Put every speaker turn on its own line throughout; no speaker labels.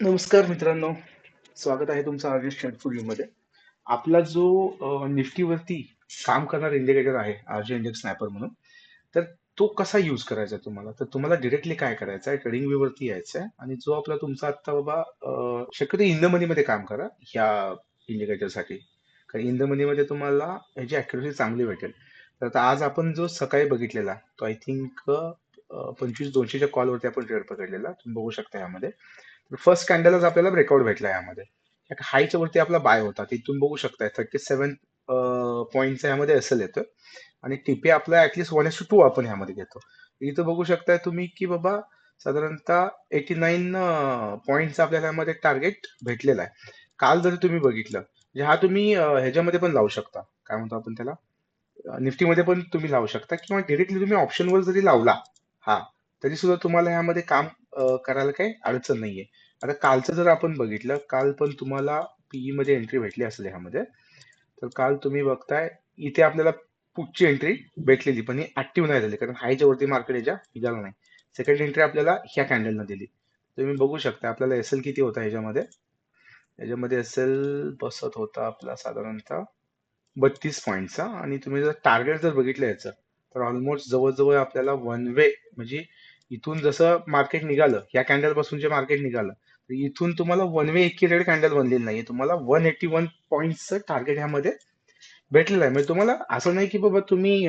नमस्कार मित्रांनो, स्वागत आहे तुमचं आर्यस ट्रेंड मध्ये. आपला जो निफ्टीवरती काम करणारा इंडिकेटर आहे आरजे इंडेक्स स्नॅपर म्हणून, तर तो कसा यूज करायचा आहे तुम्हाला? तर तुम्हाला डिरेक्टली काय करायचं आहे, ट्रेडिंग व्यू वरती यायचं आहे आणि जो आपला तुमचा आता बाबा शक्यतो इन द मनी मध्ये काम करा ह्या इंडिकेटरसाठी. कारण इन द मनी मध्ये तुम्हाला ह्याची अॅक्युरेसी चांगली भेटेल. तर आता आज आपण जो सकाळी बघितलेला तो आय थिंक 25-200च्या कॉलवरती आपण ट्रेड पकडलेला, तुम्ही बघू शकता यामध्ये. फर्स्ट कॅन्डलच आपल्याला ब्रेकआउट भेटला यामध्ये. हायच्या वरती आपला बाय होता, तिथून बघू शकताय 37 पॉईंटचा यामध्ये असेल येतोय आणि टीपी आपला ऍटलीस्ट 1:2 आपण ह्यामध्ये घेतो. इथं बघू शकताय तुम्ही की बाबा साधारणतः 89 पॉईंटचा आपल्याला यामध्ये टार्गेट भेटलेला आहे. काल जर तुम्ही बघितलं म्हणजे हा तुम्ही ह्याच्यामध्ये पण लावू शकता, काय म्हणतो आपण त्याला, निफ्टीमध्ये पण तुम्ही लावू शकता किंवा डिरेक्टली तुम्ही ऑप्शनवर जरी लावला हा, तरी सुद्धा तुम्हाला ह्यामध्ये काम करायला काही अडचण नाहीये. आता कालचं जर आपण बघितलं, काल पण तुम्हाला पीई मध्ये एंट्री भेटली असेल ह्यामध्ये. तर काल तुम्ही बघताय इथे आपल्याला पुढची एंट्री भेटलेली, पण ही ऍक्टिव्ह नाही झाली कारण हायच्या वरती मार्केट याच्या निघालं नाही. सेकंड एंट्री आपल्याला ह्या कॅन्डलनं दिली. तुम्ही बघू शकता आपल्याला एसएल किती होता ह्याच्यामध्ये. ह्याच्यामध्ये एसएल बसत होता आपला साधारणतः 32 पॉईंटचा. आणि तुम्ही जर टार्गेट जर बघितलं याचं, तर ऑलमोस्ट जवळजवळ आपल्याला वन वे म्हणजे इथून जसं मार्केट निघालं, या कॅन्डल पासून जे मार्केट निघालं, तर इथून तुम्हाला वन वे इक्विलेटरल कॅन्डल बनलेली नाहीये. तुम्हाला 181 पॉईंटचं टार्गेट ह्यामध्ये भेटलेलं आहे. म्हणजे तुम्हाला असं नाही की बाबा तुम्ही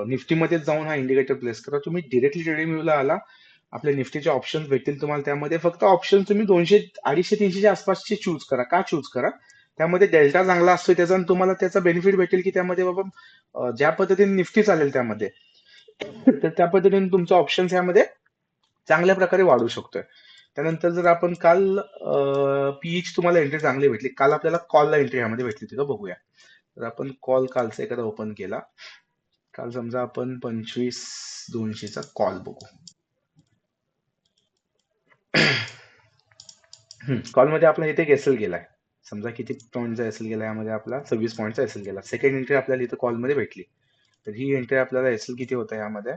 निफ्टीमध्ये जाऊन हा इंडिकेटर प्लेस करा. तुम्ही डिरेक्टली ट्रेडिंग व्ह्यूला आला, आपल्या निफ्टीचे ऑप्शन भेटतील तुम्हाला. त्यामध्ये फक्त ऑप्शन तुम्ही 200, 250, 300च्या आसपासचे चूज करा. का चूज करा? त्यामध्ये डेल्टा चांगला असतो त्याचा, आणि तुम्हाला त्याचा बेनिफिट भेटेल की त्यामध्ये बाबा ज्या पद्धतीने निफ्टी चालेल त्यामध्ये, तर त्या पद्धतीने तुमचं ऑप्शन यामध्ये चांगल्या प्रकारे वाढू शकतोय. त्यानंतर जर आपण काल पीईची तुम्हाला एंट्री चांगली भेटली, काल आपल्याला कॉलला एंट्री यामध्ये भेटली होती का बघूया. तर आपण कॉल कालचा एखादा ओपन केला. काल समजा आपण 25-200चा कॉल बघू. कॉलमध्ये आपला इथे एक एसएल गेलाय. समजा किती पॉईंटचा एसएल गेला यामध्ये, आपला 26 पॉईंटचा एसएल गेला. सेकंड एंट्री आपल्याला इथं कॉलमध्ये भेटली. तर ही एंट्री आपल्याला एसएल किती होता यामध्ये,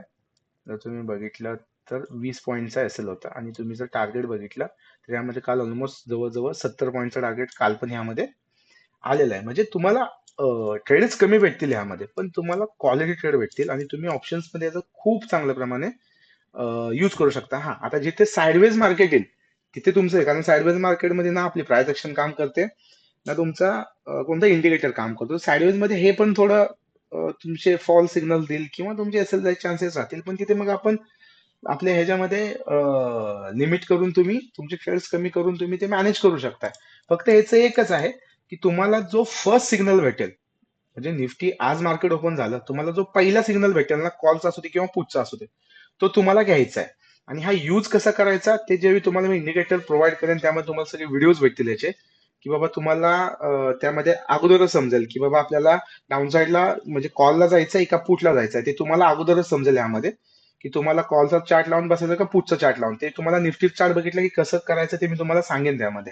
जर तुम्ही बघितलं तर 20 पॉईंटचा एसएल होता. आणि तुम्ही जर टार्गेट बघितलं तर यामध्ये काल ऑलमोस्ट जवळजवळ 70 पॉईंटचा टार्गेट काल पण यामध्ये आलेला आहे. म्हणजे तुम्हाला ट्रेड्स कमी भेटतील यामध्ये, पण तुम्हाला क्वालिटी ट्रेड भेटतील आणि तुम्ही ऑप्शन्स मध्ये याचा खूप चांगल्या प्रमाणे यूज करू शकता. हा, आता जिथे साइडवेज मार्केट येईल तिथे तुमचं आहे, कारण साइडवेज मार्केटमध्ये ना आपली प्राइस ऍक्शन काम करते, ना तुमचा कोणता इंडिकेटर काम करतो. साइडवेज मध्ये हे पण थोडं तुमचे फॉल सिग्नल देईल किंवा तुमचे एसएल जायचे चान्सेस राहतील, पण तिथे मग आपण आपल्या ह्याच्यामध्ये लिमिट करून तुम्ही तुमचे ट्रेड्स कमी करून तुम्ही ते मॅनेज करू शकता. फक्त याचं एकच आहे की तुम्हाला जो फर्स्ट सिग्नल भेटेल, म्हणजे निफ्टी आज मार्केट ओपन झालं, तुम्हाला जो पहिला सिग्नल भेटेल ना, कॉलचा असू दे किंवा पुटचा असू दे, तो तुम्हाला घ्यायचा आहे. आणि हा यूज कसा करायचा ते जेव्हा तुम्हाला मी इंडिकेटर प्रोव्हाइड करेन, त्यामध्ये तुम्हाला सगळे व्हिडिओज भेटतील याचे, की बाबा तुम्हाला त्यामध्ये अगोदरच समजेल की बाबा आपल्याला डाऊन साईडला म्हणजे कॉलला जायचंय का पुटला जायचंय, ते तुम्हाला अगोदरच समजेल यामध्ये. की तुम्हाला कॉलचा चार्ट लावून बसायचं का पुटचा चार्ट लावून, ते तुम्हाला निफ्टी चार्ट बघितलं की कसं करायचं ते मी तुम्हाला सांगेन त्यामध्ये.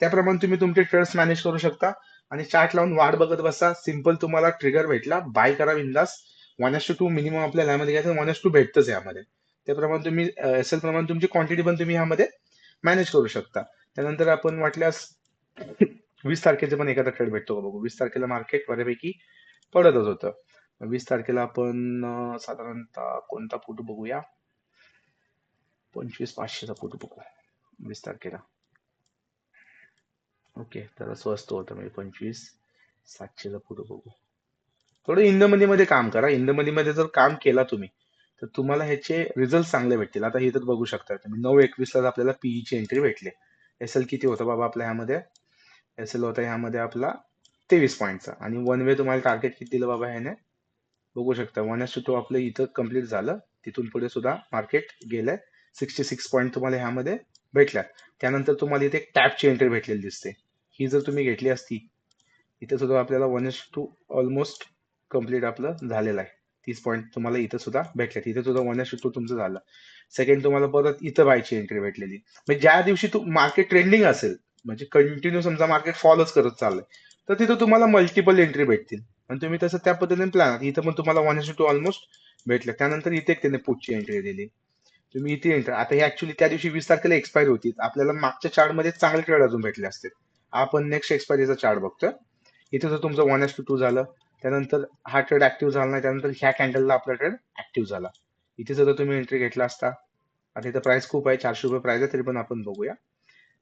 त्याप्रमाणे तुम्ही तुमचे ट्रेड्स मॅनेज करू शकता. आणि चार्ट लावून वाट बघत बसा. सिंपल तुम्हाला ट्रिगर भेटला, बाय करा बिंदास. 1:2 मिनिमम आपल्याला यामध्ये घ्यायचं, 1:2 भेटतच यामध्ये. त्याप्रमाणे तुम्ही एसएल प्रमाणे तुमची क्वांटिटी पण तुम्ही यामध्ये मॅनेज करू शकता. त्यानंतर आपण वाटल्यास 20 तारखेचं पण एखादा ट्रेड भेटतो का बघू. 20 तारखेला मार्केट बऱ्यापैकी पडतच होतं. 20 तारखेला आपण साधारणतः कोणता फुट बघूया, 25-500चा फुट बघू 20 तारखेला. ओके, तर स्वस्त होतं म्हणजे 25-700चा फुट बघू. थोडं इंद मध्ये काम करा. इंद मध्ये जर काम केला तुम्ही, तर तुम्हाला ह्याचे रिझल्ट चांगले भेटतील. आता हे तर बघू शकता तुम्ही, 9:21 ला आपल्याला पीई ची एंट्री भेटली. एसएल किती होता बाबा आपल्या ह्यामध्ये, एसएल होता ह्यामध्ये आपला 23 पॉईंटचा. आणि वन वे तुम्हाला टार्गेट किती दिलं बाबा ह्याने, बघू शकता 1:2 आपलं इथं कम्प्लीट झालं. तिथून पुढे सुद्धा मार्केट गेलंय. 66 पॉईंट तुम्हाला ह्यामध्ये भेटल्या. त्यानंतर तुम्हाला इथे एक टॅपची एंट्री भेटलेली दिसते. ही जर तुम्ही घेतली असती, इथे सुद्धा आपल्याला 1:2 ऑलमोस्ट कम्प्लीट आपलं झालेलं आहे. 30 पॉईंट तुम्हाला इथं सुद्धा भेटल्यात. इथे सुद्धा 1:2 तुमचं झालं. सेकंड तुम्हाला परत इथं बायची एंट्री भेटलेली. म्हणजे ज्या दिवशी मार्केट ट्रेंडिंग असेल, म्हणजे कंटिन्यू समजा मार्केट फॉलोच करत चाललंय, तर तिथं तुम्हाला मल्टिपल एंट्री भेटतील. आणि तुम्ही तसं त्या पद्धतीने प्लॅन, इथं पण तुम्हाला 1:2 ऑलमोस्ट भेटलं. त्यानंतर इथे एक त्याने पुढची एंट्री दिली. तुम्ही इथे एंटर, आता हे ऍक्च्युली त्या दिवशी 20 तारखेला एक्सपायरी होती, आपल्याला मागच्या चार्ट मध्ये चांगले ट्रेड अजून भेटले असते. आपण नेक्स्ट एक्सपायरीचा चार्ट बघतोय. इथे जर तुमचं 1:2 झालं, त्यानंतर हा ट्रेड ऍक्टिव्ह झाला नाही, त्यानंतर ह्या कॅन्डलला आपला ट्रेड ऍक्टिव्ह झाला. इथे जर तुम्ही एंट्री घेतला असता, आता इथं प्राइस खूप आहे, 400 रुपये प्राइस आहे, तरी पण आपण बघूया.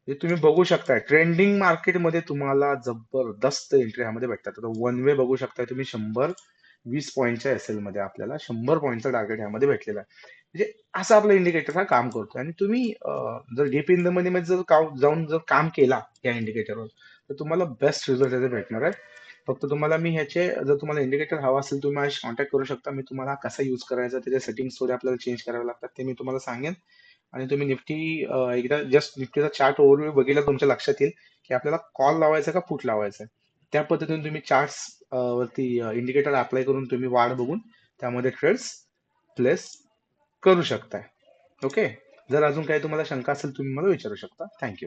हे तुम्ही बघू शकता ट्रेंडिंग मार्केटमध्ये तुम्हाला जबरदस्त एंट्री ह्यामध्ये भेटतात. आता वन वे बघू शकता तुम्ही, 120 पॉईंटच्या एसएल मध्ये आपल्याला 100 पॉईंटचा टार्गेट ह्यामध्ये भेटलेला आहे. म्हणजे असं आपला इंडिकेटर हा काम करतो. आणि तुम्ही जर डीप इन द मनी मध्ये जर जाऊन जर काम केला या इंडिकेटरवर, तर तुम्हाला बेस्ट रिझल्ट याचे भेटणार आहे. फक्त तुम्हाला मी ह्याचे, जर तुम्हाला इंडिकेटर हवा असेल तुम्ही माझ्याशी कॉन्टॅक्ट करू शकता. मी तुम्हाला कसा यूज करायचा, त्याच्या सेटिंग्स थोडे आपल्याला चेंज करावे लागतात, ते मी तुम्हाला सांगेन. आणि तुम्ही निफ्टी एकदा जस्ट निफ्टीचा चार्ट ओव्हरव्ह्यू बघितला, तुमच्या लक्षात येईल की आपल्याला कॉल लावायचा का पुट लावायचा आहे. त्या पद्धतीने तुम्ही चार्ट्स वरती इंडिकेटर अप्लाय करून तुम्ही वाढ बघून त्यामध्ये ट्रेड्स प्लेस करू शकताय. ओके. जर अजून काही तुम्हाला शंका असेल तुम्ही मला विचारू शकता. थँक्यू.